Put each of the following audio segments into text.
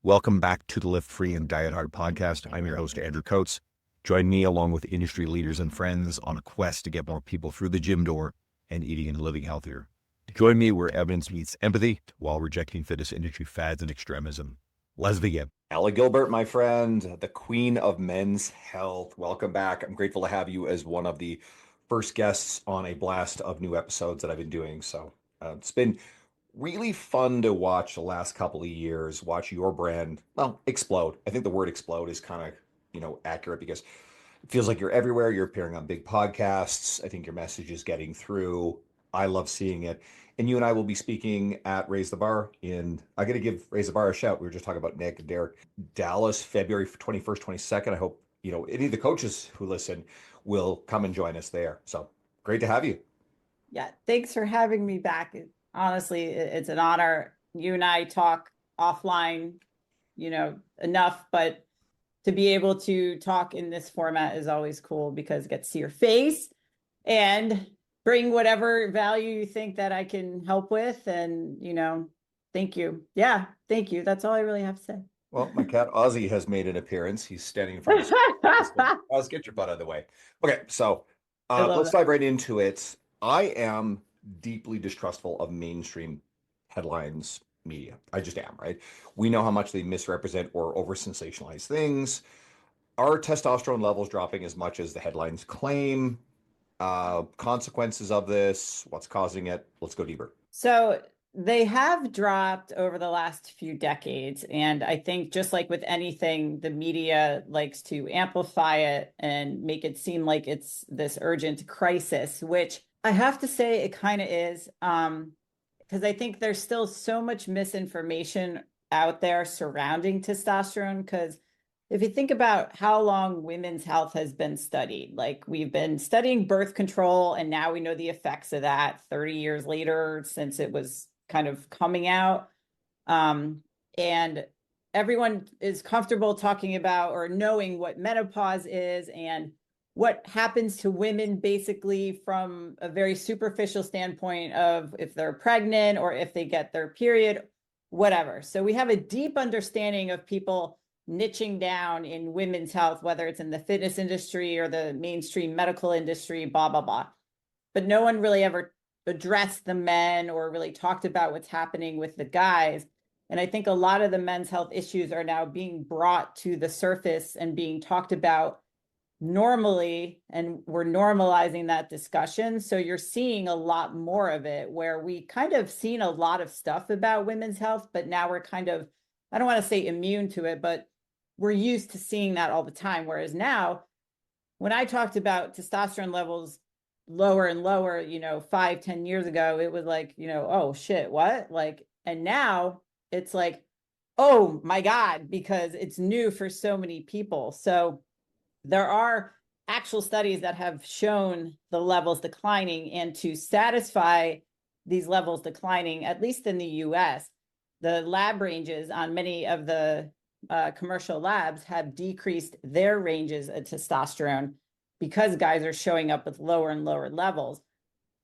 Welcome back to the Lift Free and Diet Hard podcast. I'm your host, Andrew Coates. Join me along with industry leaders and friends on a quest to get more people through the gym door and eating and living healthier. Join me where evidence meets empathy while rejecting fitness industry fads and extremism. Let's begin. Ella Gilbert, my friend, the queen of men's health. Welcome back. I'm grateful to have you as one of the first guests on a blast of new episodes that I've been doing. So it's been really fun to watch the last couple of years, watch your brand, well, explode. I think the word explode is kind of, accurate because it feels like you're everywhere. You're appearing on big podcasts. I think your message is getting through. I love seeing it. And you and I will be speaking at Raise the Bar I got to give Raise the Bar a shout. We were just talking about Nick and Derek. Dallas, February 21st, 22nd. I hope, any of the coaches who listen will come and join us there. So great to have you. Yeah, thanks for having me back. Honestly, it's an honor. You and I talk offline, enough, but to be able to talk in this format is always cool because it gets to see your face and bring whatever value you think that I can help with. And, thank you. Yeah, thank you. That's all I really have to say. Well, my cat Ozzy has made an appearance. He's standing in front of us. Oz, get your butt out of the way. Okay, so let's dive right into it. I am deeply distrustful of mainstream headlines media. I just am, right? We know how much they misrepresent or over sensationalize things. Are testosterone levels dropping as much as the headlines claim? Consequences of this, what's causing it? Let's go deeper. So they have dropped over the last few decades. And I think just like with anything, the media likes to amplify it and make it seem like it's this urgent crisis, which I have to say it kind of is. Because I think there's still so much misinformation out there surrounding testosterone. Because if you think about how long women's health has been studied, like we've been studying birth control, and now we know the effects of that 30 years later since it was kind of coming out. And everyone is comfortable talking about or knowing what menopause is and what happens to women basically from a very superficial standpoint of if they're pregnant or if they get their period, whatever. So we have a deep understanding of people niching down in women's health, whether it's in the fitness industry or the mainstream medical industry, blah, blah, blah. But no one really ever addressed the men or really talked about what's happening with the guys. And I think a lot of the men's health issues are now being brought to the surface and being talked about normally, and we're normalizing that discussion. So you're seeing a lot more of it where we kind of seen a lot of stuff about women's health, but now we're kind of, I don't want to say immune to it, but we're used to seeing that all the time. Whereas now, when I talked about testosterone levels lower and lower, 5-10 years ago, it was like, oh shit, what? Like, and now it's like, oh my God, because it's new for so many people. So there are actual studies that have shown the levels declining, and to satisfy these levels declining, at least in the US, the lab ranges on many of the commercial labs have decreased their ranges of testosterone because guys are showing up with lower and lower levels.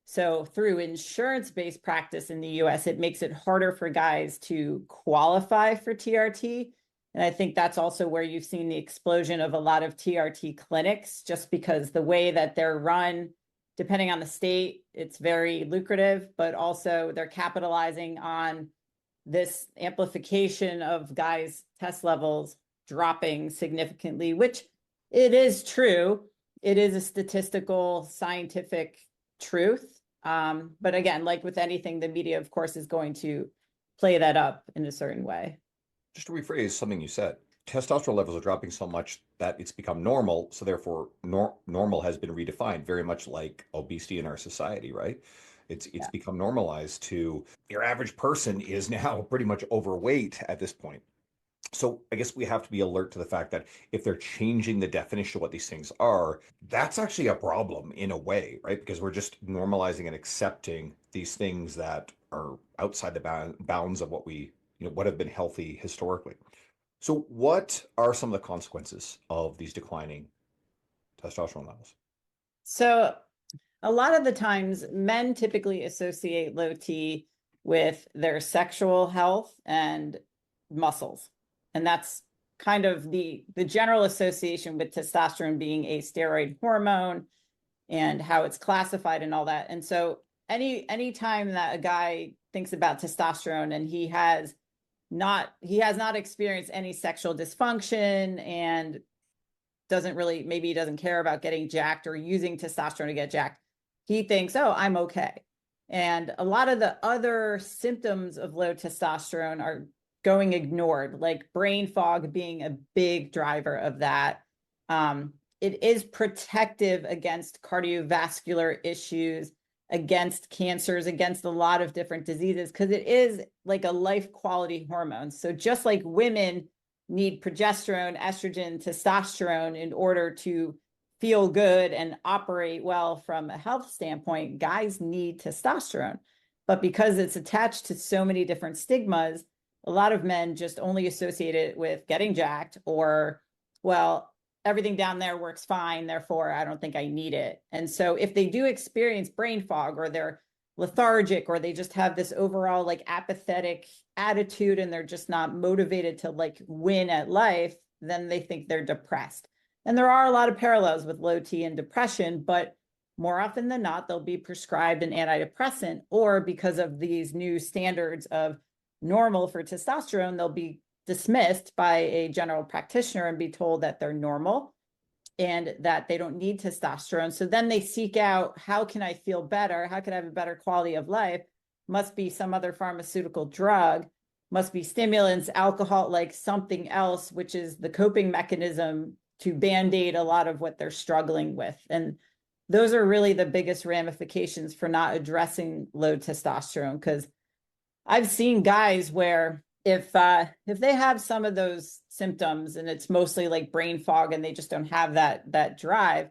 So through insurance-based practice in the US, it makes it harder for guys to qualify for TRT. And I think that's also where you've seen the explosion of a lot of TRT clinics, just because the way that they're run, depending on the state, it's very lucrative, but also they're capitalizing on this amplification of guys' test levels dropping significantly, which it is true. It is a statistical, scientific truth. But again, like with anything, the media, of course, is going to play that up in a certain way. Just to rephrase something you said, testosterone levels are dropping so much that it's become normal. So therefore, normal has been redefined, very much like obesity in our society, right? It's become normalized to your average person is now pretty much overweight at this point. So I guess we have to be alert to the fact that if they're changing the definition of what these things are, that's actually a problem in a way, right? Because we're just normalizing and accepting these things that are outside the bounds of what we, what have been healthy historically. So what are some of the consequences of these declining testosterone levels? So a lot of the times men typically associate low T with their sexual health and muscles. And that's kind of the general association with testosterone being a steroid hormone and how it's classified and all that. And so any time that a guy thinks about testosterone and he has not experienced any sexual dysfunction and maybe he doesn't care about getting jacked or using testosterone to get jacked, he thinks, oh, I'm okay. And a lot of the other symptoms of low testosterone are going ignored, like brain fog being a big driver of that. It is protective against cardiovascular issues, against cancers, against a lot of different diseases, because it is like a life quality hormone. So just like women need progesterone, estrogen, testosterone in order to feel good and operate well from a health standpoint, guys need testosterone. But because it's attached to so many different stigmas, a lot of men just only associate it with getting jacked or, well, everything down there works fine, therefore I don't think I need it. And so if they do experience brain fog or they're lethargic or they just have this overall like apathetic attitude and they're just not motivated to like win at life, then they think they're depressed. And there are a lot of parallels with low T and depression, but more often than not, they'll be prescribed an antidepressant, or because of these new standards of normal for testosterone, they'll be dismissed by a general practitioner and be told that they're normal and that they don't need testosterone. So then they seek out, how can I feel better? How can I have a better quality of life? Must be some other pharmaceutical drug, must be stimulants, alcohol, like something else, which is the coping mechanism to band-aid a lot of what they're struggling with. And those are really the biggest ramifications for not addressing low testosterone, because I've seen guys where if they have some of those symptoms and it's mostly like brain fog and they just don't have that drive,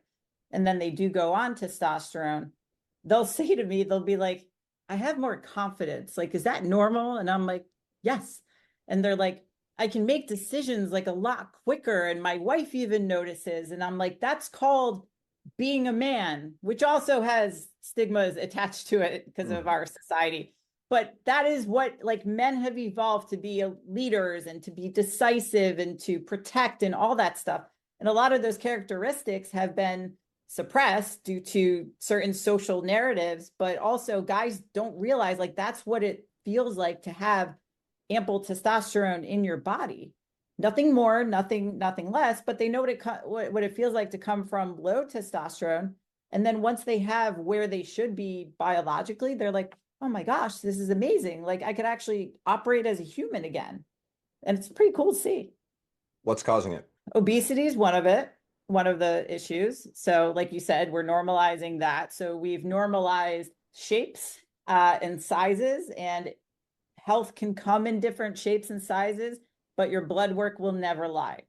and then they do go on testosterone, they'll say to me, they'll be like, I have more confidence. Like, is that normal? And I'm like, yes. And they're like, I can make decisions like a lot quicker. And my wife even notices. And I'm like, that's called being a man, which also has stigmas attached to it because of our society. But that is what, like, men have evolved to be leaders and to be decisive and to protect and all that stuff. And a lot of those characteristics have been suppressed due to certain social narratives, but also guys don't realize like that's what it feels like to have ample testosterone in your body. Nothing more, nothing less, but they know what it feels like to come from low testosterone. And then once they have where they should be biologically, they're like, oh my gosh, this is amazing. Like I could actually operate as a human again. And it's pretty cool to see. What's causing it? Obesity is one of the issues. So like you said, we're normalizing that. So we've normalized shapes and sizes, and health can come in different shapes and sizes, but your blood work will never lie.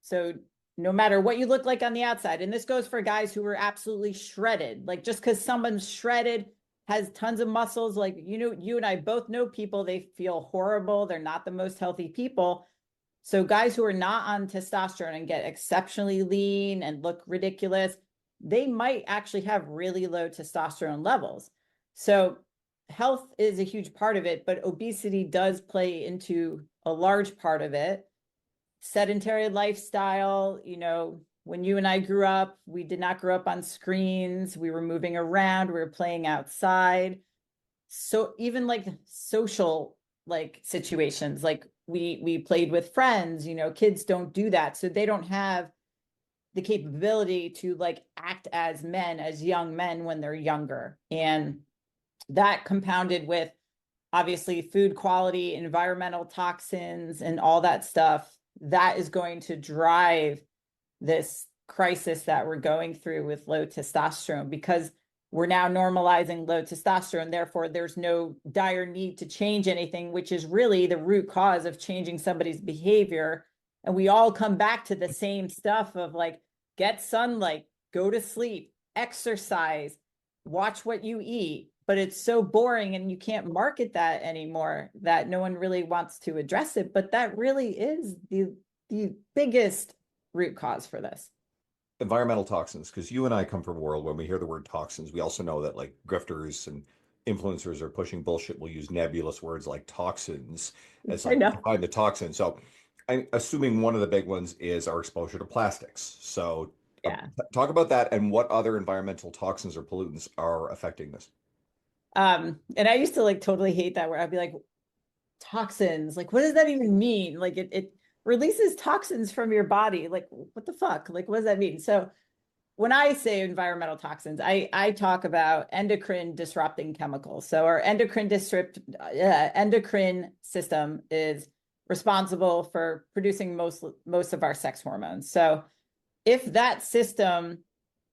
So no matter what you look like on the outside, and this goes for guys who are absolutely shredded, like just because someone's shredded, has tons of muscles, like, you know, you and I both know people, they feel horrible. They're not the most healthy people. So guys who are not on testosterone and get exceptionally lean and look ridiculous, they might actually have really low testosterone levels. So health is a huge part of it, but obesity does play into a large part of it. Sedentary lifestyle, you know, when you and I grew up, we did not grow up on screens. We were moving around, we were playing outside. So even like social like situations, like we played with friends, you know, kids don't do that. So they don't have the capability to like act as men, as young men when they're younger. And that compounded with obviously food quality, environmental toxins, and all that stuff, that is going to drive this crisis that we're going through with low testosterone, because we're now normalizing low testosterone. Therefore, there's no dire need to change anything, which is really the root cause of changing somebody's behavior. And we all come back to the same stuff of like, get sunlight, go to sleep, exercise, watch what you eat. But it's so boring and you can't market that anymore that no one really wants to address it. But that really is the biggest root cause for this. Environmental toxins, because you and I come from a world when we hear the word toxins, we also know that like grifters and influencers are pushing bullshit. We'll use nebulous words like toxins as like define the toxin. So I'm assuming one of the big ones is our exposure to plastics. So Yeah. talk about that and what other environmental toxins or pollutants are affecting this. And I used to like totally hate that word. I'd be like, toxins, like what does that even mean? Like it releases toxins from your body. Like, what the fuck? Like, what does that mean? So when I say environmental toxins, I talk about endocrine disrupting chemicals. So our endocrine system is responsible for producing most of our sex hormones. So if that system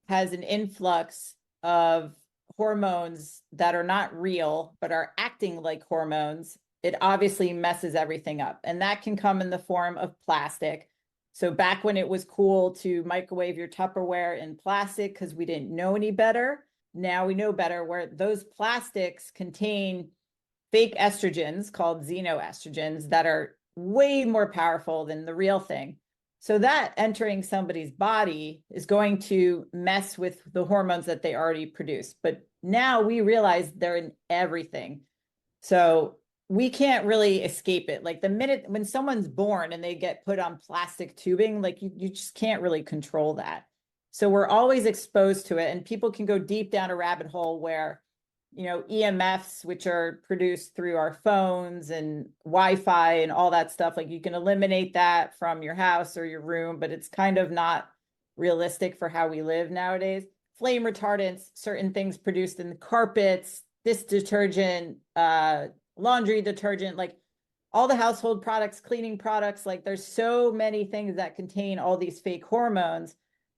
has an influx of hormones that are not real but are acting like hormones, it obviously messes everything up. And that can come in the form of plastic. So back when it was cool to microwave your Tupperware in plastic because we didn't know any better, now we know better, where those plastics contain fake estrogens called xenoestrogens that are way more powerful than the real thing. So that entering somebody's body is going to mess with the hormones that they already produce. But now we realize they're in everything. So we can't really escape it. Like the minute when someone's born and they get put on plastic tubing, like you just can't really control that. So we're always exposed to it. And people can go deep down a rabbit hole where, EMFs, which are produced through our phones and Wi-Fi and all that stuff, like you can eliminate that from your house or your room, but it's kind of not realistic for how we live nowadays. Flame retardants, certain things produced in the carpets, this detergent, laundry detergent, like all the household products, cleaning products, like there's so many things that contain all these fake hormones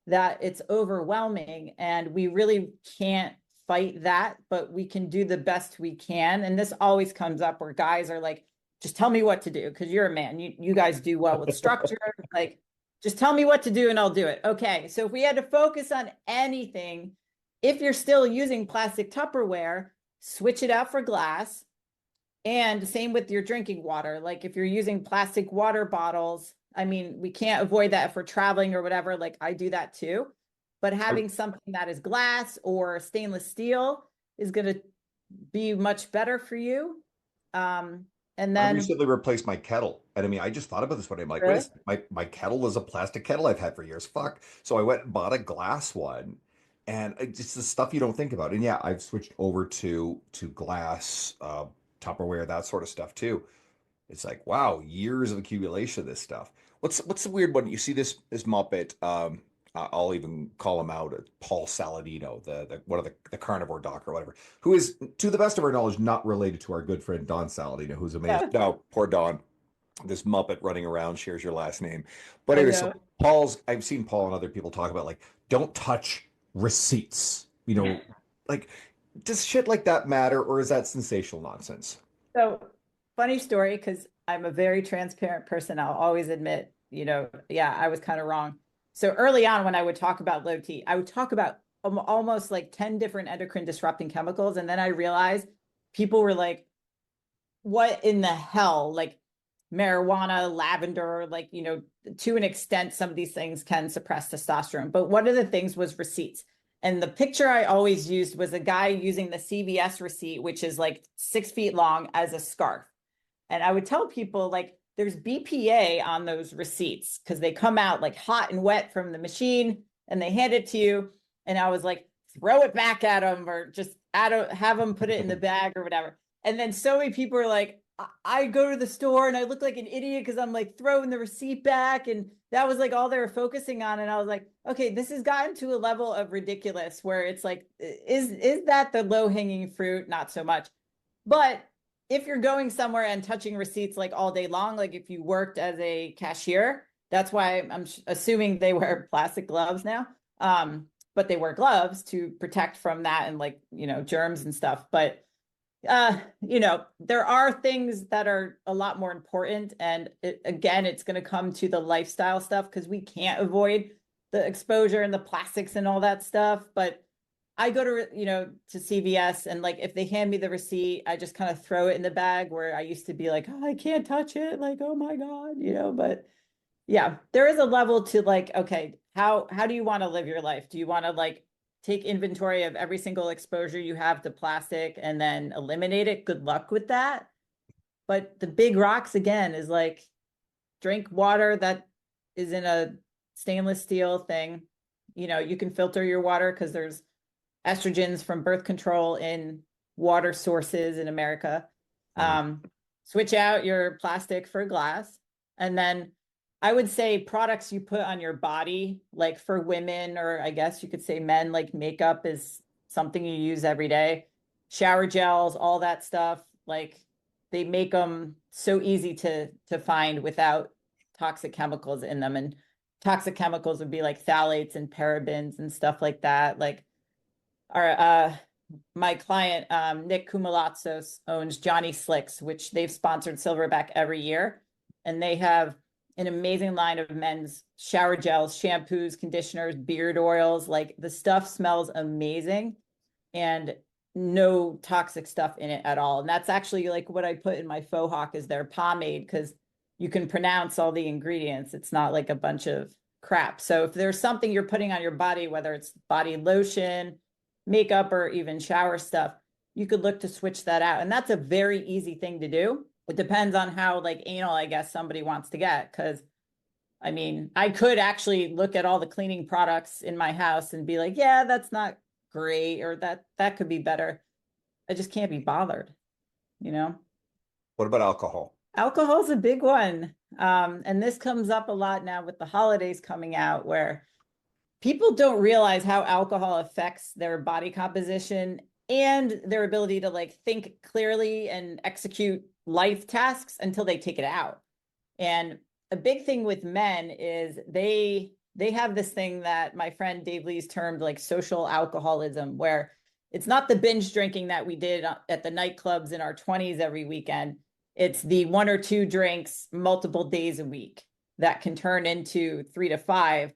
that it's overwhelming, and we really can't fight that, but we can do the best we can. And this always comes up where guys are like, just tell me what to do because you're a man. You guys do well with structure. Like, just tell me what to do and I'll do it. Okay. So if we had to focus on anything, if you're still using plastic Tupperware, switch it out for glass. And same with your drinking water. Like if you're using plastic water bottles, I mean, we can't avoid that if we're traveling or whatever. Like I do that too. But having something that is glass or stainless steel is going to be much better for you. And I then recently replaced my kettle. And I mean, I just thought about this one. I'm like, wait a really, second, my kettle was a plastic kettle I've had for years. Fuck. So I went and bought a glass one. And it's the stuff you don't think about. And yeah, I've switched over to glass, Tupperware, that sort of stuff too. It's like, wow, years of accumulation of this stuff. What's the weird one? You see this Muppet, I'll even call him out, Paul Saladino, the one of the carnivore doc or whatever, who is, to the best of our knowledge, not related to our good friend Don Saladino, who's amazing. yeah, No, poor Don. This Muppet running around shares your last name. But I anyway, so know. I've seen Paul and other people talk about like, don't touch receipts. Like, does shit like that matter, or is that sensational nonsense? So funny story, because I'm a very transparent person. I'll always admit, yeah, I was kind of wrong. So early on, when I would talk about low T, I would talk about almost like 10 different endocrine disrupting chemicals. And then I realized people were like, what in the hell? Like marijuana, lavender, like, to an extent, some of these things can suppress testosterone. But one of the things was receipts. And the picture I always used was a guy using the CVS receipt, which is like 6 feet long, as a scarf. And I would tell people, like, there's BPA on those receipts because they come out like hot and wet from the machine and they hand it to you. And I was like, throw it back at them or just have them put it in the bag or whatever. And then so many people are like, I go to the store and I look like an idiot because I'm like throwing the receipt back. And that was like all they were focusing on. And I was like, okay, this has gotten to a level of ridiculous where it's like, is that the low hanging fruit? Not so much. But if you're going somewhere and touching receipts like all day long, like if you worked as a cashier, that's why I'm assuming they wear plastic gloves now. But they wear gloves to protect from that and like, germs and stuff. But there are things that are a lot more important. And again, it's going to come to the lifestyle stuff because we can't avoid the exposure and the plastics and all that stuff. But I go to CVS, and like if they hand me the receipt, I just kind of throw it in the bag, where I used to be like, oh, I can't touch it. Like, oh my God, but yeah, there is a level to like, okay, how do you want to live your life? Do you want to like take inventory of every single exposure you have to plastic and then eliminate it? Good luck with that. But the big rocks again is like, drink water that is in a stainless steel thing. You can filter your water because there's estrogens from birth control in water sources in America. Switch out your plastic for glass. And then I would say products you put on your body, like for women, or I guess you could say men, like makeup is something you use every day. Shower gels, all that stuff, like they make them so easy to find without toxic chemicals in them. And toxic chemicals would be like phthalates and parabens and stuff like that. Like our my client Nick Kumalatsos owns Johnny Slicks, which they've sponsored Silverback every year, and they have an amazing line of men's shower gels, shampoos, conditioners, beard oils. Like the stuff smells amazing and no toxic stuff in it at all. And that's actually like what I put in my faux hawk is their pomade, because you can pronounce all the ingredients. It's not like a bunch of crap. So if there's something you're putting on your body, whether it's body lotion, makeup, or even shower stuff, you could look to switch that out. And that's a very easy thing to do. It depends on how like anal, I guess, somebody wants to get. Because I mean, I could actually look at all the cleaning products in my house and be like, yeah, that's not great, or that could be better. I just can't be bothered, you know? What about alcohol? Alcohol's a big one. And this comes up a lot now with the holidays coming out, where people don't realize how alcohol affects their body composition and their ability to like think clearly and execute life tasks until they take it out. And a big thing with men is they have this thing that my friend Dave Lee's termed like social alcoholism, where it's not the binge drinking that we did at the nightclubs in our 20s every weekend. It's the 1 or 2 drinks multiple days a week that can turn into 3 to 5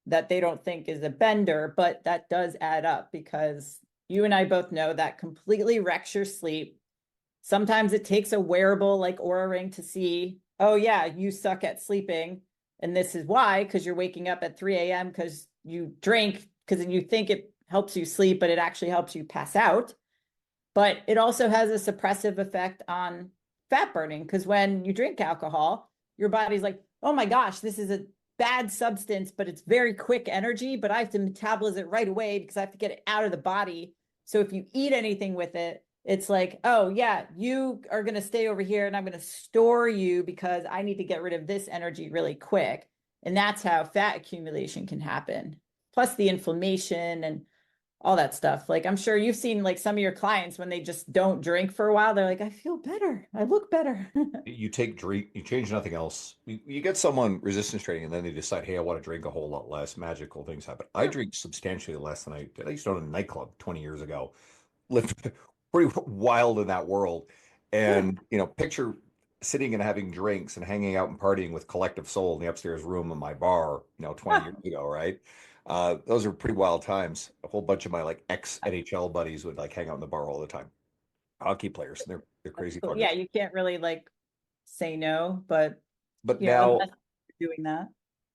that they don't think is a bender, but that does add up, because you and I both know that completely wrecks your sleep. Sometimes it takes a wearable like Oura Ring to see, oh yeah, you suck at sleeping. And this is why, because you're waking up at 3 a.m. because you drink, because you think it helps you sleep, but it actually helps you pass out. But it also has a suppressive effect on fat burning, because when you drink alcohol, your body's like, oh my gosh, this is a bad substance, but it's very quick energy, but I have to metabolize it right away because I have to get it out of the body. So if you eat anything with it, it's like, oh yeah, you are going to stay over here and I'm going to store you because I need to get rid of this energy really quick. And that's how fat accumulation can happen. Plus the inflammation and all that stuff. Like I'm sure you've seen like some of your clients when they just don't drink for a while, they're like, I feel better. I look better. You take drink, you change nothing else. You get someone resistance training, and then they decide, hey, I want to drink a whole lot less. Magical things happen. I drink substantially less than I did. I used to own a nightclub 20 years ago. Lived pretty wild in that world. And, picture sitting and having drinks and hanging out and partying with Collective Soul in the upstairs room of my bar, 20 years ago, right? Those are pretty wild times. A whole bunch of my like ex NHL buddies would like hang out in the bar all the time. Hockey players, they're crazy Cool. fun. Yeah, you can't really like say no, but But now, unless you're doing that.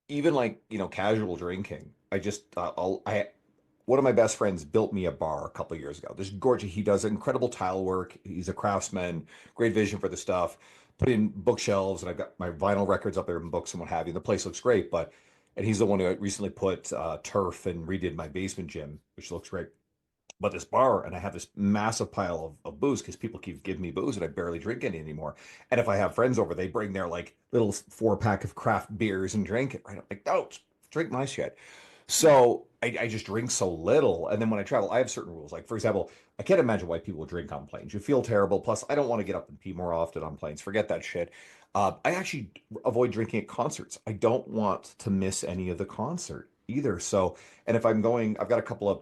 even like, casual drinking, one of my best friends built me a bar a couple of years ago. This is gorgeous. He does incredible tile work. He's a craftsman, great vision for the stuff. Put in bookshelves, and I've got my vinyl records up there and books and what have you. The place looks great, and he's the one who recently put turf and redid my basement gym, which looks great. But this bar, and I have this massive pile of booze because people keep giving me booze and I barely drink any anymore. And if I have friends over, they bring their like little 4-pack of craft beers and drink it. Right? I'm like, no, drink my shit. So I just drink so little. And then when I travel, I have certain rules. Like, for example, I can't imagine why people drink on planes. You feel terrible. Plus, I don't want to get up and pee more often on planes. Forget that shit. I actually avoid drinking at concerts. I don't want to miss any of the concert either. So, and if I'm going, I've got a couple of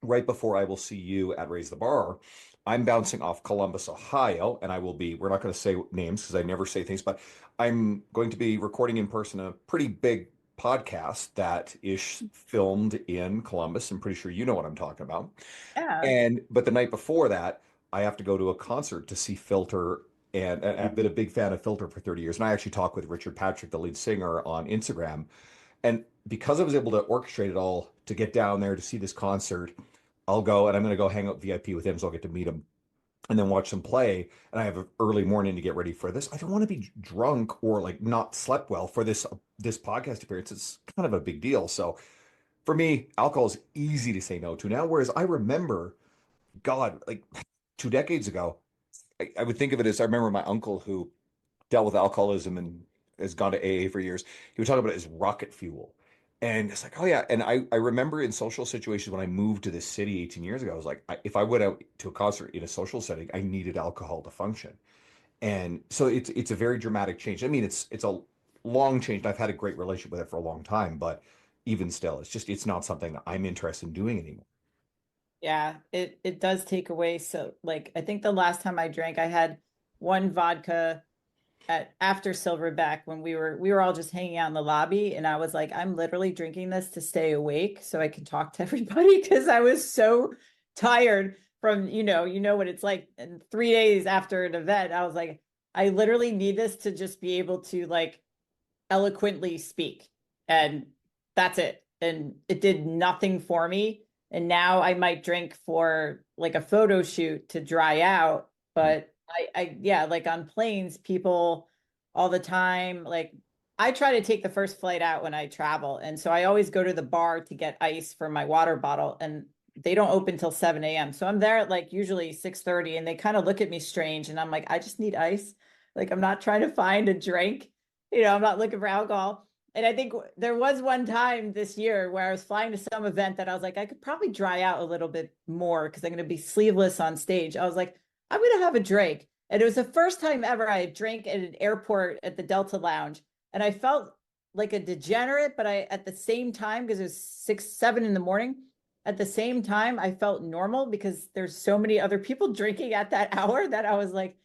right before I will see you at Raise the Bar. I'm bouncing off Columbus, Ohio, and we're not going to say names because I never say things, but I'm going to be recording in person a pretty big podcast that is filmed in Columbus. I'm pretty sure you know what I'm talking about. Yeah. But the night before that, I have to go to a concert to see Filter, and I've been a big fan of Filter for 30 years. And I actually talked with Richard Patrick, the lead singer, on Instagram. And because I was able to orchestrate it all to get down there to see this concert, I'll go and I'm going to go hang out VIP with him so I'll get to meet him. and then watch them play, and I have an early morning to get ready for this. I don't want to be drunk or like not slept well for this podcast appearance. It's kind of a big deal. So for me, alcohol is easy to say no to now. Whereas I remember, God, like 2 decades ago, I would think of it as, I remember my uncle who dealt with alcoholism and has gone to AA for years. He would talk about it as rocket fuel. And it's like, oh yeah. And I remember in social situations when I moved to this city 18 years ago, I was like, if I went out to a concert in a social setting, I needed alcohol to function. And so it's a very dramatic change. I mean, it's a long change. And I've had a great relationship with it for a long time, but even still, it's not something I'm interested in doing anymore. Yeah, it does take away. So like I think the last time I drank, I had one vodka at after Silverback when we were all just hanging out in the lobby, and I was like, I'm literally drinking this to stay awake so I can talk to everybody because I was so tired from, you know what it's like. And 3 days after an event, I was like, I literally need this to just be able to like eloquently speak. And that's it. And it did nothing for me. And now I might drink for like a photo shoot to dry out. But yeah, like on planes, people all the time, like I try to take the first flight out when I travel. And so I always go to the bar to get ice for my water bottle. And they don't open till 7 a.m. So I'm there at like usually 6:30 and they kind of look at me strange. And I'm like, I just need ice. Like I'm not trying to find a drink. I'm not looking for alcohol. And I think there was one time this year where I was flying to some event that I was like, I could probably dry out a little bit more because I'm going to be sleeveless on stage. I was like, I'm going to have a drink. And it was the first time ever I drank at an airport at the Delta Lounge. And I felt like a degenerate, but at the same time, because it was 6, 7 in the morning, at the same time, I felt normal because there's so many other people drinking at that hour that I was like,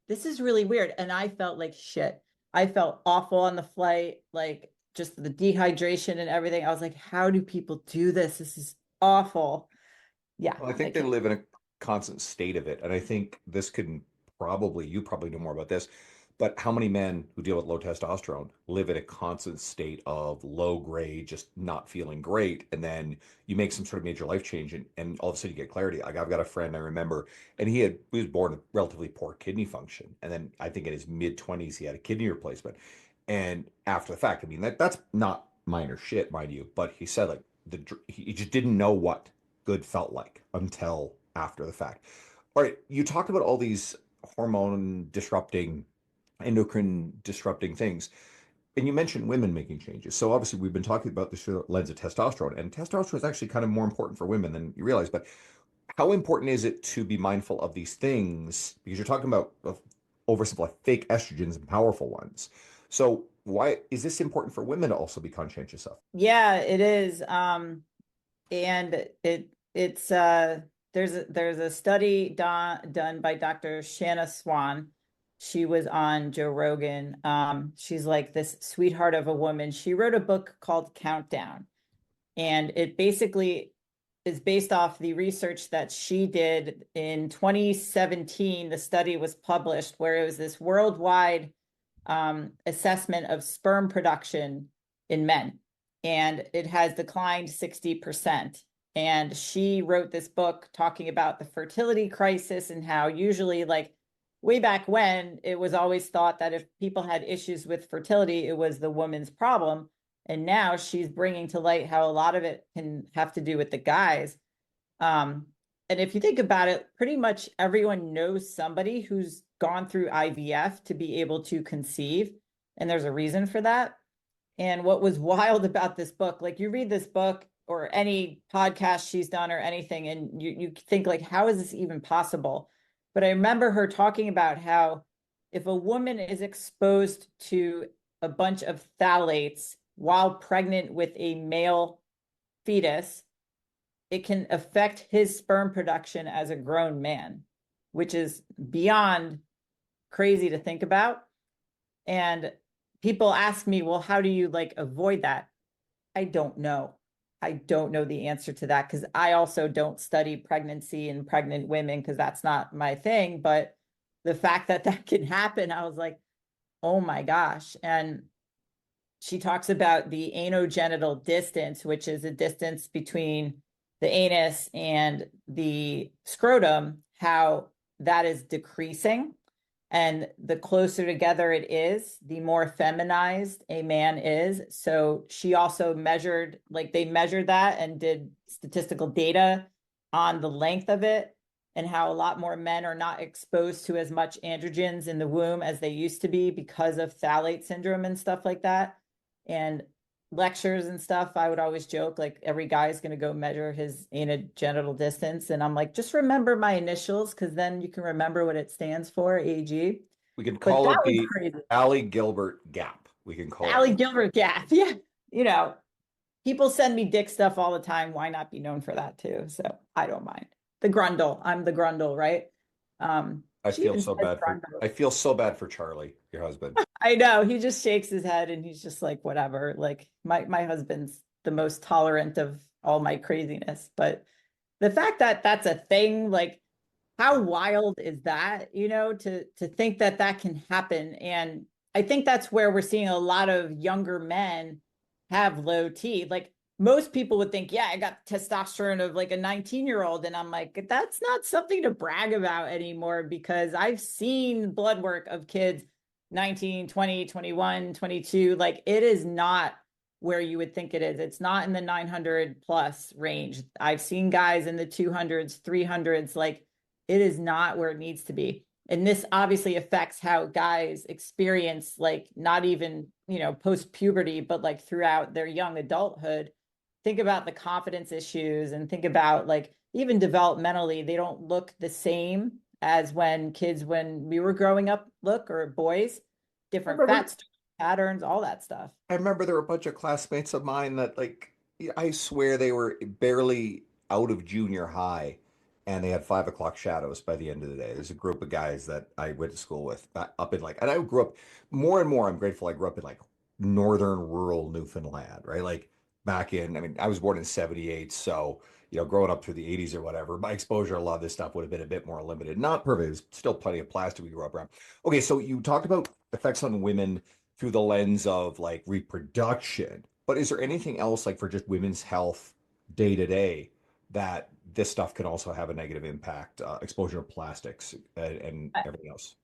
this is really weird. And I felt like shit. I felt awful on the flight, like just the dehydration and everything. I was like, how do people do this? This is awful. Yeah, Well, I think they live in a constant state of it. And I think this could probably, you probably know more about this, but how many men who deal with low testosterone live in a constant state of low grade, just not feeling great? And then you make some sort of major life change and all of a sudden you get clarity. Like I've got a friend I remember, and he was born with relatively poor kidney function. And then I think in his mid 20s, he had a kidney replacement. And after the fact, I mean, that's not minor shit, mind you, but he said like he just didn't know what good felt like until after the fact. All right, you talked about all these hormone disrupting, endocrine disrupting things, and you mentioned women making changes. So obviously, we've been talking about this through the lens of testosterone, and testosterone is actually kind of more important for women than you realize. But how important is it to be mindful of these things? Because you're talking about oversimplified fake estrogens and powerful ones. So why is this important for women to also be conscientious of? Yeah, it is. And it's there's a study done by Dr. Shanna Swan. She was on Joe Rogan. She's like this sweetheart of a woman. She wrote a book called Countdown, and it basically is based off the research that she did in 2017. The study was published where it was this worldwide assessment of sperm production in men, and it has declined 60%. And she wrote this book talking about the fertility crisis and how usually, like way back when, it was always thought that if people had issues with fertility, it was the woman's problem. And now she's bringing to light how a lot of it can have to do with the guys. And if you think about it, pretty much everyone knows somebody who's gone through IVF to be able to conceive. And there's a reason for that. And what was wild about this book, like you read this book or any podcast she's done or anything, and you think like, how is this even possible? But I remember her talking about how if a woman is exposed to a bunch of phthalates while pregnant with a male fetus, it can affect his sperm production as a grown man, which is beyond crazy to think about. And people ask me, well, how do you like avoid that? I don't know. I don't know the answer to that because I also don't study pregnancy and pregnant women because that's not my thing. But the fact that that can happen, I was like, oh my gosh. And she talks about the anogenital distance, which is a distance between the anus and the scrotum, how that is decreasing. And the closer together it is, the more feminized a man is. So she also measured, like they measured that and did statistical data on the length of it and how a lot more men are not exposed to as much androgens in the womb as they used to be because of phthalate syndrome and stuff like that. And lectures and stuff, I would always joke, like every guy is going to go measure his anogenital distance. And I'm like, just remember my initials, because then you can remember what it stands for, AG. We can But call that it was the crazy. Allie Gilbert gap. We can call Allie it. Gilbert gap. Yeah. You know, people send me dick stuff all the time. Why not be known for that too? So I don't mind. The Grundle. I'm the Grundle, right? I She feel even so says bad for Grundle. I feel so bad for Charlie, your husband. I know. He just shakes his head and he's just like, whatever. Like my husband's the most tolerant of all my craziness. But the fact that that's a thing, like how wild is that, you know, to think that that can happen. And I think that's where we're seeing a lot of younger men have low T. Like most people would think, yeah, I got testosterone of like a 19-year-old. And I'm like, that's not something to brag about anymore, because I've seen blood work of kids 19, 20, 21, 22. Like it is not where you would think it is. It's not in the 900 plus range. I've seen guys in the 200s, 300s. Like it is not where it needs to be. And this obviously affects how guys experience, like not even, you know, post puberty, but like throughout their young adulthood. Think about the confidence issues and think about like even developmentally, they don't look the same as when kids, when we were growing up, look, or boys, I different remember fat patterns, all that stuff. I remember there were a bunch of classmates of mine that like I swear they were barely out of junior high and they had 5 o'clock shadows by the end of the day. There's a group of guys that I went to school with up in like, and I grew up more and more. I'm grateful I grew up in like northern rural Newfoundland, right? Like back in, I mean, I was born in 78. So, you know, growing up through the 80s or whatever, my exposure to a lot of this stuff would have been a bit more limited. Not perfect. There's still plenty of plastic we grew up around. Okay. So you talked about effects on women through the lens of like reproduction. But is there anything else like for just women's health day to day that this stuff can also have a negative impact, exposure to plastics and everything else?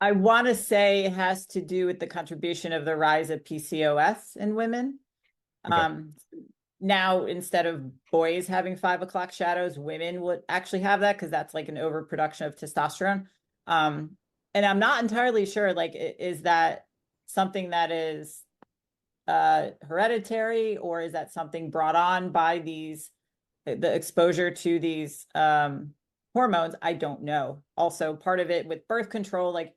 I want to say it has to do with the contribution of the rise of PCOS in women. Okay. Now, instead of boys having 5 o'clock shadows, women would actually have that because that's like an overproduction of testosterone. And I'm not entirely sure, like, is that something that is hereditary, or is that something brought on by the exposure to these hormones? I don't know. Also, part of it with birth control, like,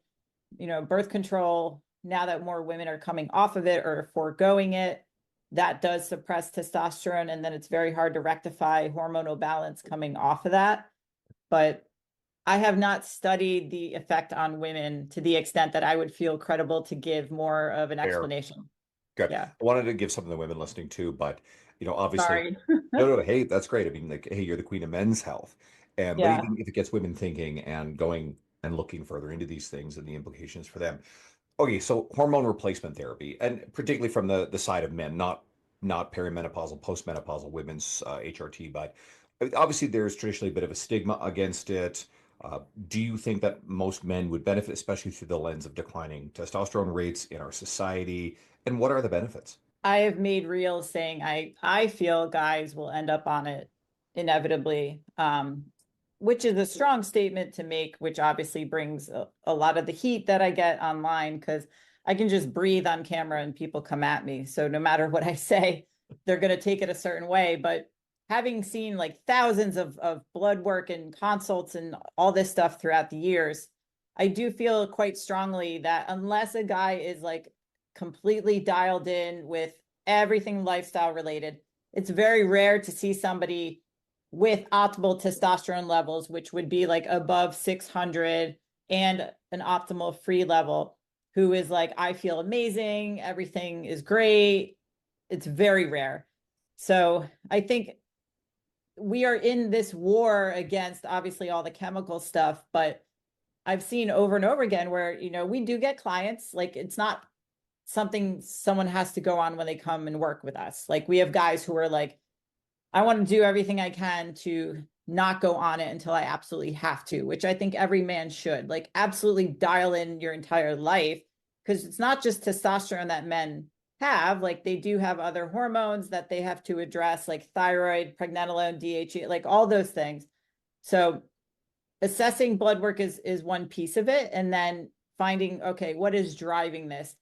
you know, birth control, now that more women are coming off of it or foregoing it, that does suppress testosterone. And then it's very hard to rectify hormonal balance coming off of that. But I have not studied the effect on women to the extent that I would feel credible to give more of an Fair. explanation. Good. Yeah. I wanted to give some of the women listening too, but you know, obviously, Sorry. no, hey, that's great. I mean, like, hey, you're the queen of men's health. And but Yeah. even if it gets women thinking and going and looking further into these things and the implications for them. Okay, so hormone replacement therapy, and particularly from the side of men, not perimenopausal, postmenopausal women's HRT, but obviously there's traditionally a bit of a stigma against it. Uh, do you think that most men would benefit, especially through the lens of declining testosterone rates in our society? And what are the benefits? I have made reels saying I feel guys will end up on it inevitably, which is a strong statement to make, which obviously brings a lot of the heat that I get online because I can just breathe on camera and people come at me. So no matter what I say, they're going to take it a certain way. But having seen like thousands of blood work and consults and all this stuff throughout the years, I do feel quite strongly that unless a guy is like completely dialed in with everything lifestyle related, it's very rare to see somebody with optimal testosterone levels, which would be like above 600 and an optimal free level, who is like, I feel amazing, everything is great. It's very rare. So I think we are in this war against obviously all the chemical stuff, but I've seen over and over again where, you know, we do get clients, like it's not something someone has to go on when they come and work with us. Like we have guys who are like, I want to do everything I can to not go on it until I absolutely have to, which I think every man should. Like, absolutely dial in your entire life, because it's not just testosterone that men have. Like, they do have other hormones that they have to address, like thyroid, pregnenolone, DHEA, like all those things. So assessing blood work is one piece of it, and then finding, okay, what is driving this?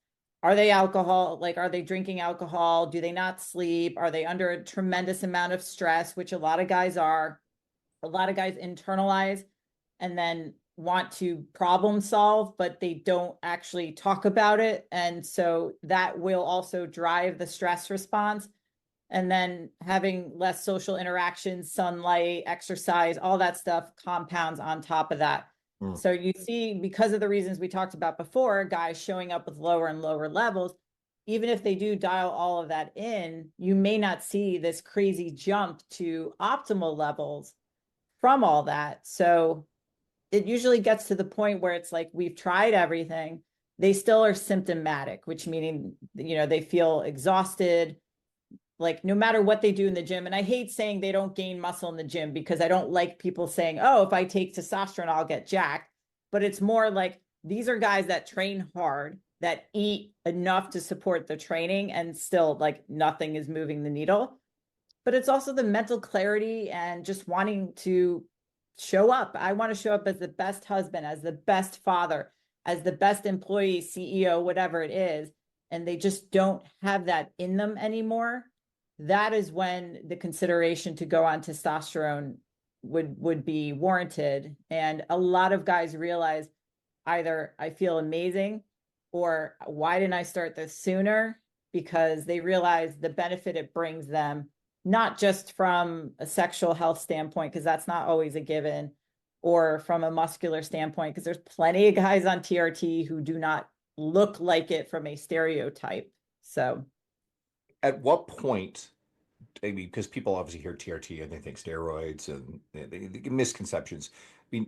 Are they alcohol? Like, are they drinking alcohol? Do they not sleep? Are they under a tremendous amount of stress, which a lot of guys are? A lot of guys internalize and then want to problem solve, but they don't actually talk about it. And so that will also drive the stress response. And then having less social interactions, sunlight, exercise, all that stuff compounds on top of that. So you see, because of the reasons we talked about before, guys showing up with lower and lower levels, even if they do dial all of that in, you may not see this crazy jump to optimal levels from all that. So it usually gets to the point where it's like, we've tried everything. They still are symptomatic, which meaning, they feel exhausted, like no matter what they do in the gym. And I hate saying they don't gain muscle in the gym, because I don't like people saying, oh, if I take testosterone, I'll get jacked. But it's more like, these are guys that train hard, that eat enough to support the training, and still like nothing is moving the needle. But it's also the mental clarity and just wanting to show up. I want to show up as the best husband, as the best father, as the best employee, CEO, whatever it is. And they just don't have that in them anymore. That is when the consideration to go on testosterone would be warranted. And a lot of guys realize, either I feel amazing, or why didn't I start this sooner? Because they realize the benefit it brings them, not just from a sexual health standpoint, because that's not always a given, or from a muscular standpoint, because there's plenty of guys on TRT who do not look like it from a stereotype. So at what point, I mean, because people obviously hear TRT and they think steroids, and they get misconceptions. I mean,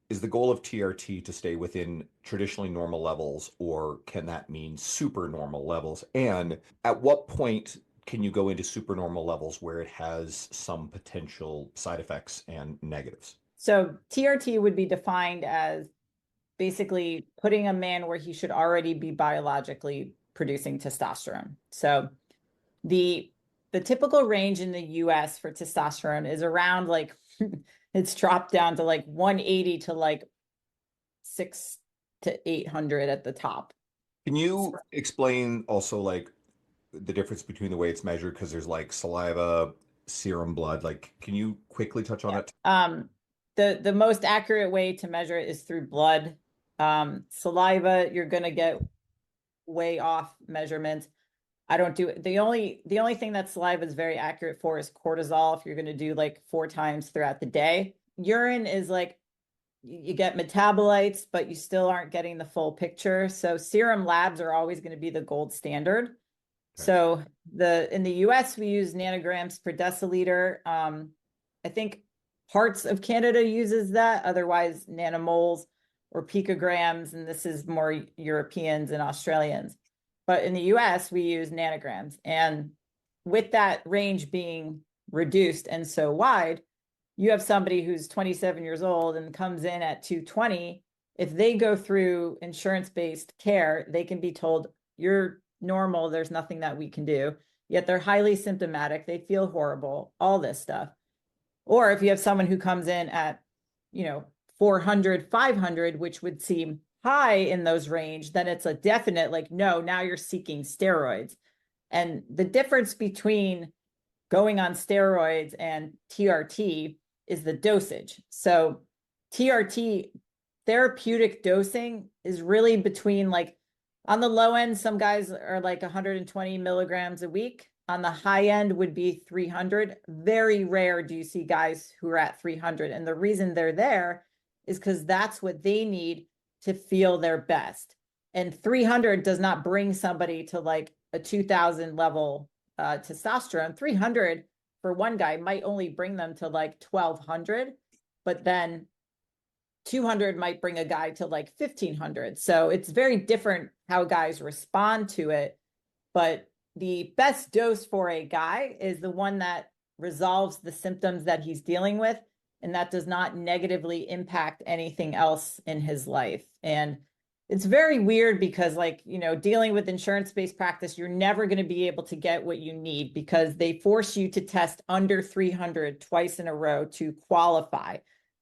is the goal of TRT to stay within traditionally normal levels, or can that mean super normal levels? And at what point can you go into super normal levels where it has some potential side effects and negatives? So TRT would be defined as basically putting a man where he should already be biologically producing testosterone. So the typical range in the US for testosterone is around like it's dropped down to like 180 to like 600 to 800 at the top. Can you explain also like the difference between the way it's measured? Because there's like saliva, serum, blood. Like, can you quickly touch on it? The most accurate way to measure it is through blood. Saliva, you're gonna get way off measurements. I don't do it. The only thing that saliva is very accurate for is cortisol, if you're going to do like 4 times throughout the day. Urine is like, you get metabolites, but you still aren't getting the full picture. So serum labs are always going to be the gold standard. Okay. So in the US, we use nanograms per deciliter. I think parts of Canada uses that, otherwise nanomoles or picograms, and this is more Europeans and Australians. But in the US, we use nanograms. And with that range being reduced and so wide, you have somebody who's 27 years old and comes in at 220. If they go through insurance-based care, they can be told, you're normal, there's nothing that we can do. Yet they're highly symptomatic, they feel horrible, all this stuff. Or if you have someone who comes in at, 400, 500, which would seem high in those range, then it's a definite, like, no, now you're seeking steroids. And the difference between going on steroids and TRT is the dosage. So TRT therapeutic dosing is really between, like, on the low end, some guys are like 120 milligrams a week. On the high end would be 300. Very rare do you see guys who are at 300. And the reason they're there is because that's what they need to feel their best. And 300 does not bring somebody to like a 2000 level testosterone. 300 for one guy might only bring them to like 1200, but then 200 might bring a guy to like 1500. So it's very different how guys respond to it. But the best dose for a guy is the one that resolves the symptoms that he's dealing with, and that does not negatively impact anything else in his life. And it's very weird because, like, you know, dealing with insurance-based practice, you're never going to be able to get what you need because they force you to test under 300 twice in a row to qualify.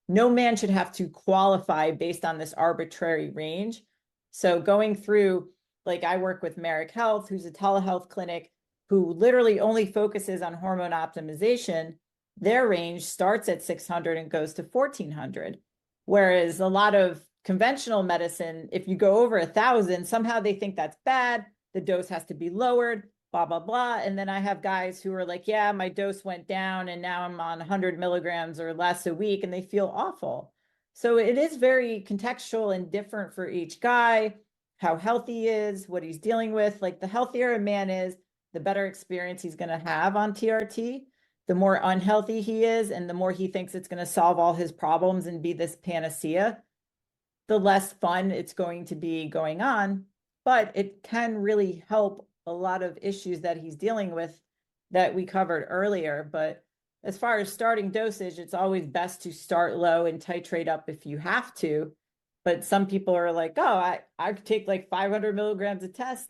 No man should have to qualify based on this arbitrary range. So going through, like, I work with Merrick Health, who's a telehealth clinic who literally only focuses on hormone optimization. Their range starts at 600 and goes to 1400. Whereas a lot of conventional medicine, if you go over 1,000, somehow they think that's bad. The dose has to be lowered, blah, blah, blah. And then I have guys who are like, yeah, my dose went down and now I'm on 100 milligrams or less a week, and they feel awful. So it is very contextual and different for each guy, how healthy he is, what he's dealing with. Like, the healthier a man is, the better experience he's going to have on TRT. The more unhealthy he is, and the more he thinks it's going to solve all his problems and be this panacea, the less fun it's going to be going on. But it can really help a lot of issues that he's dealing with that we covered earlier. But as far as starting dosage, it's always best to start low and titrate up if you have to. But some people are like, oh, I take like 500 milligrams of test.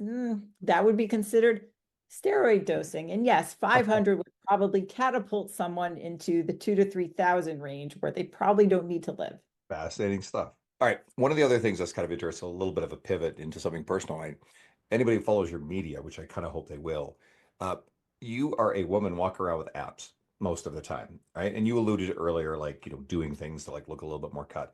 That would be considered steroid dosing. And yes, 500 would probably catapult someone into the 2,000 to 3,000 range where they probably don't need to live. Fascinating stuff. All right. One of the other things that's kind of interesting, a little bit of a pivot into something personal. Right? Anybody who follows your media, which I kind of hope they will, you are a woman walking around with abs most of the time, right? And you alluded earlier, like, you know, doing things to like look a little bit more cut.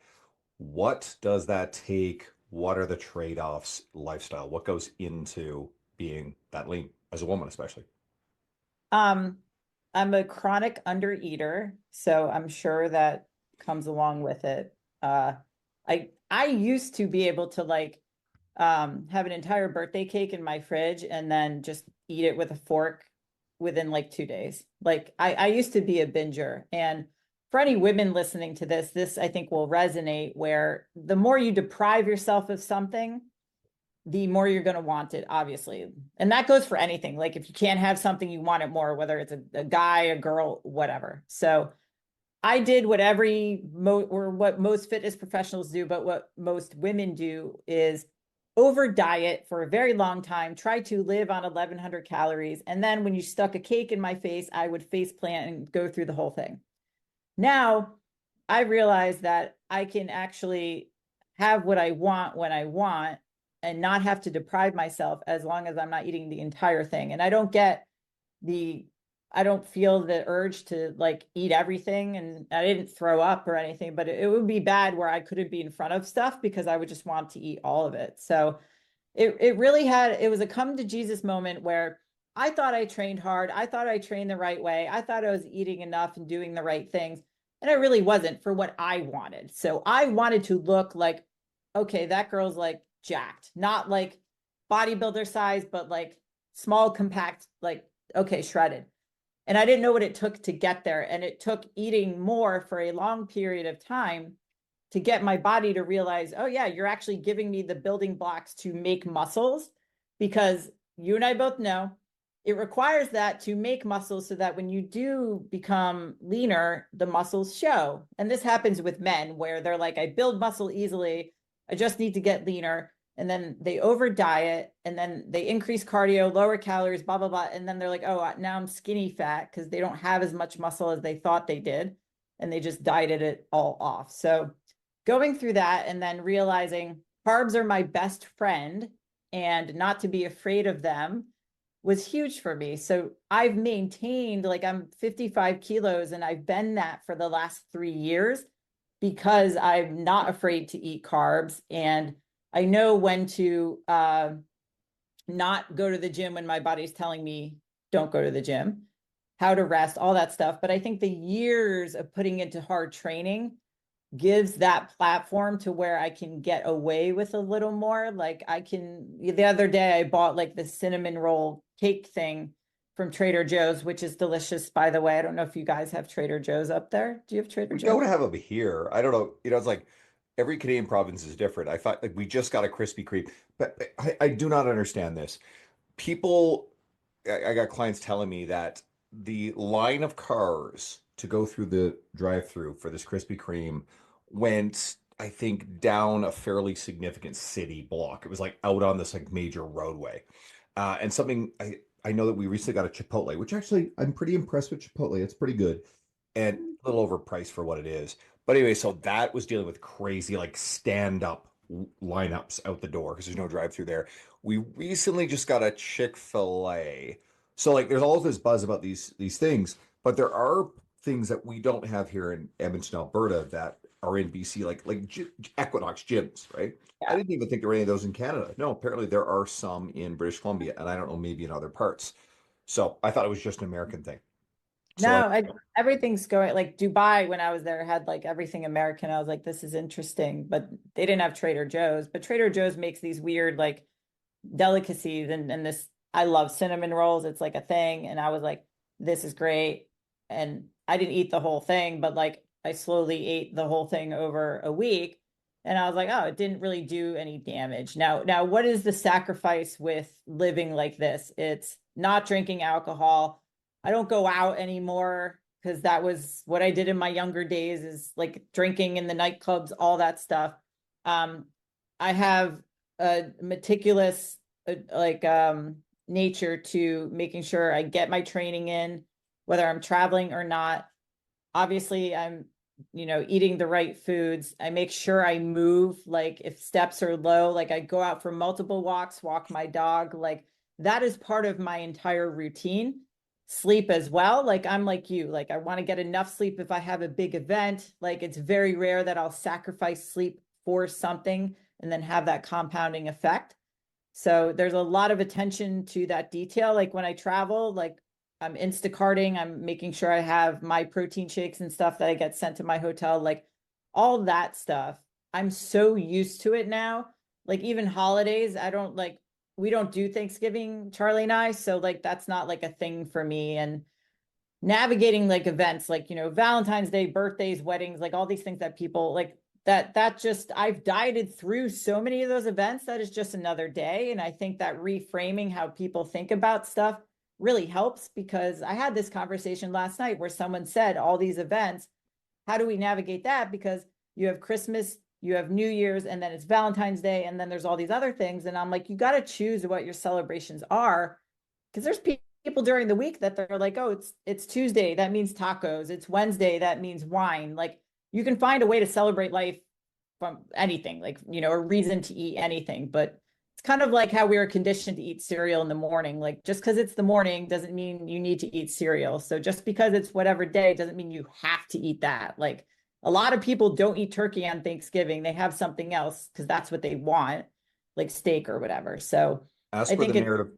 What does that take? What are the trade-offs, lifestyle? What goes into being that lean as a woman, especially? I'm a chronic undereater, so I'm sure that comes along with it. I used to be able to, like, have an entire birthday cake in my fridge and then just eat it with a fork within like 2 days. Like, I used to be a binger. And for any women listening to this I think will resonate, where the more you deprive yourself of something, the more you're going to want it, obviously. And that goes for anything. Like, if you can't have something, you want it more, whether it's a guy, a girl, whatever. So I did what what most fitness professionals do, but what most women do is over diet for a very long time, try to live on 1,100 calories. And then when you stuck a cake in my face, I would face plant and go through the whole thing. Now I realize that I can actually have what I want when I want and not have to deprive myself, as long as I'm not eating the entire thing. And I don't feel the urge to like eat everything, and I didn't throw up or anything, but it would be bad where I couldn't be in front of stuff because I would just want to eat all of it. So it was a come to Jesus moment where I thought I trained hard. I thought I trained the right way. I thought I was eating enough and doing the right things. And I really wasn't, for what I wanted. So I wanted to look like, okay, that girl's like jacked, not like bodybuilder size, but like small, compact, like, okay, shredded. And I didn't know what it took to get there. And it took eating more for a long period of time to get my body to realize, oh yeah, you're actually giving me the building blocks to make muscles, because you and I both know it requires that to make muscles, so that when you do become leaner, the muscles show. And this happens with men where they're like, I build muscle easily, I just need to get leaner. And then they over diet, and then they increase cardio, lower calories, blah, blah, blah. And then they're like, oh, now I'm skinny fat, because they don't have as much muscle as they thought they did. And they just dieted it all off. So going through that and then realizing carbs are my best friend and not to be afraid of them was huge for me. So I've maintained, like, I'm 55 kilos and I've been that for the last 3 years because I'm not afraid to eat carbs. And I know when to not go to the gym when my body's telling me don't go to the gym, how to rest, all that stuff. But I think the years of putting into hard training gives that platform to where I can get away with a little more. Like, the other day I bought like the cinnamon roll cake thing from Trader Joe's, which is delicious, by the way. I don't know if you guys have Trader Joe's up there. Do you have Trader We Joe's? don't have them here. I don't know. You know, it's like every Canadian province is different. I thought like we just got a Krispy Kreme, but I do not understand this. People, I got clients telling me that the line of cars to go through the drive-through for this Krispy Kreme went, I think, down a fairly significant city block. It was like out on this like major roadway. And something I know that we recently got a Chipotle, which actually I'm pretty impressed with Chipotle. It's pretty good and a little overpriced for what it is. But anyway, so that was dealing with crazy like stand-up lineups out the door because there's no drive-through there. We recently just got a Chick-fil-A. So like there's all this buzz about these things, but there are things that we don't have here in Edmonton, Alberta that are in BC, like Equinox gyms, right? I Yeah. didn't even think there were any of those in Canada. No, apparently there are some in British Columbia, and I don't know, maybe in other parts. So I thought it was just an American thing. So No, everything's going like Dubai when I was there had like everything American. I was like, this is interesting, but they didn't have Trader Joe's. But Trader Joe's makes these weird like delicacies and this I love cinnamon rolls. It's like a thing. And I was like, this is great. And I didn't eat the whole thing, but like I slowly ate the whole thing over a week. And I was like, oh, it didn't really do any damage. Now, what is the sacrifice with living like this? It's not drinking alcohol. I don't go out anymore because that was what I did in my younger days is like drinking in the nightclubs, all that stuff. Um, I have a meticulous like nature to making sure I get my training in, whether I'm traveling or not. Obviously, I'm, eating the right foods. I make sure I move, like if steps are low, like I go out for multiple walks, walk my dog, like that is part of my entire routine. Sleep as well. Like I'm like you, like I want to get enough sleep if I have a big event. Like it's very rare that I'll sacrifice sleep for something and then have that compounding effect. So there's a lot of attention to that detail. Like when I travel, like I'm Instacarting, I'm making sure I have my protein shakes and stuff that I get sent to my hotel, like all that stuff. I'm so used to it now. Like even holidays, I don't like, we don't do Thanksgiving, Charlie and I. So like that's not like a thing for me. And navigating like events like, Valentine's Day, birthdays, weddings, like all these things that people like that just I've dieted through so many of those events that is just another day. And I think that reframing how people think about stuff really helps because I had this conversation last night where someone said all these events, how do we navigate that? Because you have Christmas, you have New Year's, and then it's Valentine's Day, and then there's all these other things. And I'm like, you got to choose what your celebrations are because there's people during the week that they're like, oh, it's Tuesday, that means tacos. It's Wednesday, that means wine. Like you can find a way to celebrate life from anything, like, a reason to eat anything. But it's kind of like how we were conditioned to eat cereal in the morning. Like just because it's the morning doesn't mean you need to eat cereal. So just because it's whatever day doesn't mean you have to eat that. Like a lot of people don't eat turkey on Thanksgiving. They have something else because that's what they want, like steak or whatever. So I ask where the think it, narrative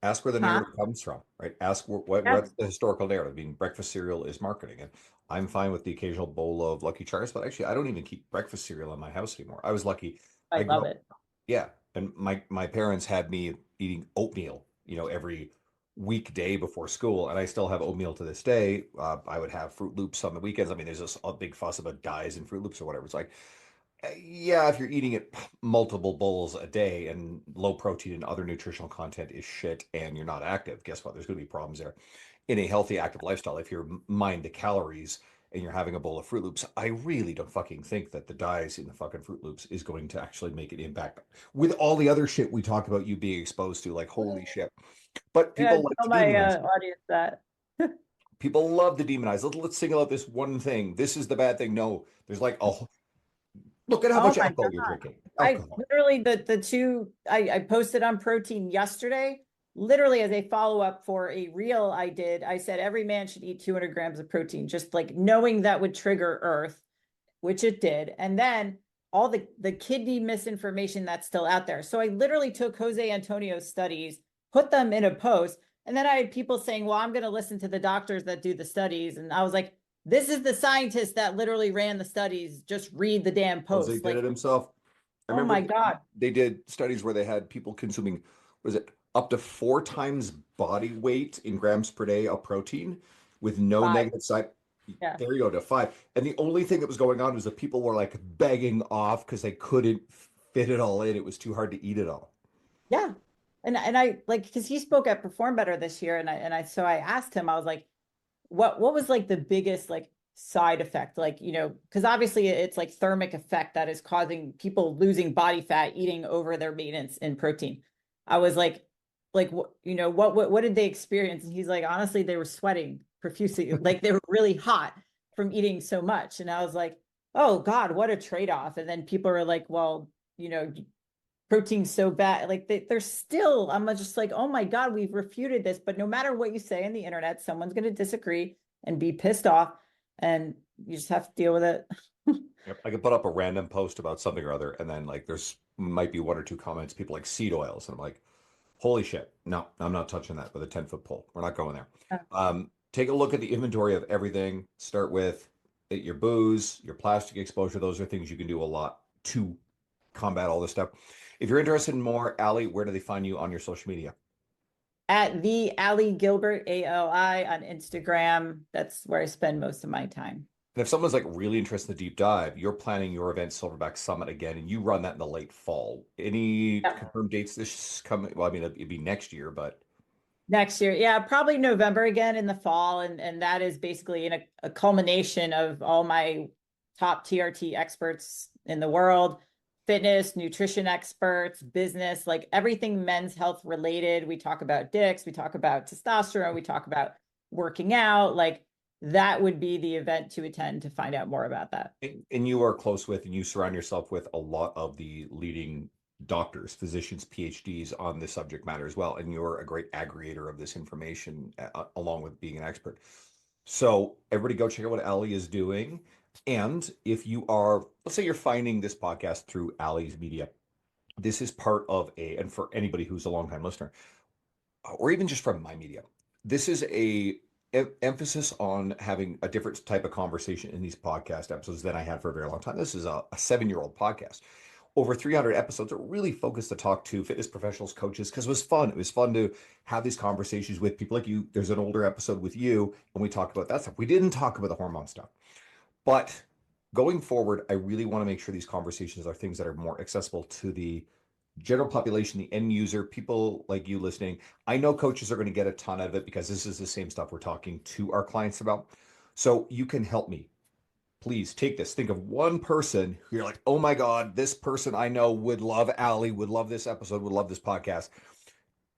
ask where the huh? narrative comes from, right? Ask Yeah, what's the historical narrative. I mean, breakfast cereal is marketing, and I'm fine with the occasional bowl of Lucky Charms, but actually, I don't even keep breakfast cereal in my house anymore. I was lucky. I I grew love up, it. yeah, and my parents had me eating oatmeal, every weekday before school, and I still have oatmeal to this day. I would have Fruit Loops on the weekends. I mean, there's this a big fuss about dyes in Fruit Loops or whatever. It's like yeah, if you're eating it multiple bowls a day and low protein and other nutritional content is shit and you're not active, guess what? There's going to be problems there. In a healthy, active lifestyle, if you're mind the calories and you're having a bowl of Fruit Loops, I really don't fucking think that the dyes in the fucking Fruit Loops is going to actually make an impact with all the other shit we talk about you being exposed to. Like, holy shit. But Yeah, people like tell to my demonize. audience that. People love to demonize. Let's single out this one thing. This is the bad thing. No, there's like, oh, look at how Oh much my alcohol you're God. drinking. I Alcohol. literally the two I posted on protein yesterday, literally as a follow-up for a reel I did. I said every man should eat 200 grams of protein, just like knowing that would trigger Earth, which it did. And then all the kidney misinformation that's still out there. So I literally took Jose Antonio's studies, put them in a post, and then I had people saying, well, I'm going to listen to the doctors that do the studies. And I was like, this is the scientist that literally ran the studies. Just read the damn Jose post. did Like, it himself. I oh remember my God. they did studies where they had people consuming, was it up to 4 times body weight in grams per day of protein with no 5. negative side. Yeah. There you go to 5. And the only thing that was going on was that people were like begging off because they couldn't fit it all in. It was too hard to eat it all. Yeah. And I like, because he spoke at Perform Better this year, and I asked him, I was like, what was like the biggest like side effect, like, because obviously it's like thermic effect that is causing people losing body fat eating over their maintenance in protein. I was like what did they experience? And he's like, honestly, they were sweating profusely, like they were really hot from eating so much. And I was like, oh God, what a trade-off. And then people are like, well, protein's so bad. Like they're still, I'm just like, oh my God, we've refuted this. But no matter what you say on the internet, someone's going to disagree and be pissed off, and you just have to deal with it. Yep. I could put up a random post about something or other, and then like there's might be one or two comments, people like seed oils, and I'm like, holy shit, no, I'm not touching that with a 10-foot pole. We're not going there. Take a look at the inventory of everything. Start with your booze, your plastic exposure. Those are things you can do a lot to combat all this stuff. If you're interested in more, Allie, where do they find you on your social media? At the Ali Gilbert, ALI, on Instagram. That's where I spend most of my time. And if someone's like really interested in the deep dive, you're planning your event Silverback Summit again, and you run that in the late fall. Any Yeah. confirmed dates this coming? Well, I mean, it'd be next year, but Next year, yeah, probably November again in the fall, and that is basically in a culmination of all my top TRT experts in the world, fitness, nutrition experts, business, like everything men's health related. We talk about dicks, we talk about testosterone, we talk about working out. Like that would be the event to attend to find out more about that. and you are close with, and you surround yourself with a lot of the leading doctors, physicians, PhDs on this subject matter as well. And you're a great aggregator of this information along with being an expert. So everybody go check out what Ali is doing. And if you are, let's say you're finding this podcast through Ali's media, this is part of and for anybody who's a longtime listener, or even just from my media, this is a emphasis on having a different type of conversation in these podcast episodes than I had for a very long time. This is a 7-year-old podcast. Over 300 episodes are really focused to talk to fitness professionals, coaches, because it was fun. It was fun to have these conversations with people like you. There's an older episode with you, and we talked about that stuff. We didn't talk about the hormone stuff. But going forward, I really want to make sure these conversations are things that are more accessible to the general population, the end user, people like you listening. I know coaches are going to get a ton out of it because this is the same stuff we're talking to our clients about. So you can help me. Please take this. Think of one person who you're like, oh my God, this person I know would love Ali, would love this episode, would love this podcast.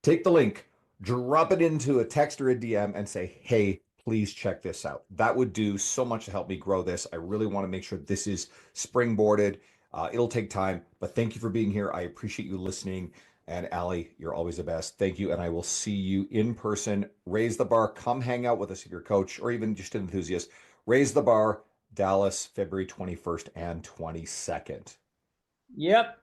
Take the link, drop it into a text or a DM and say, hey, please check this out. That would do so much to help me grow this. I really want to make sure this is springboarded. It'll take time, but thank you for being here. I appreciate you listening. And Ali, you're always the best. Thank you. And I will see you in person. Raise the bar. Come hang out with us if you're a coach or even just an enthusiast. Raise the bar, Dallas, February 21st and 22nd. Yep.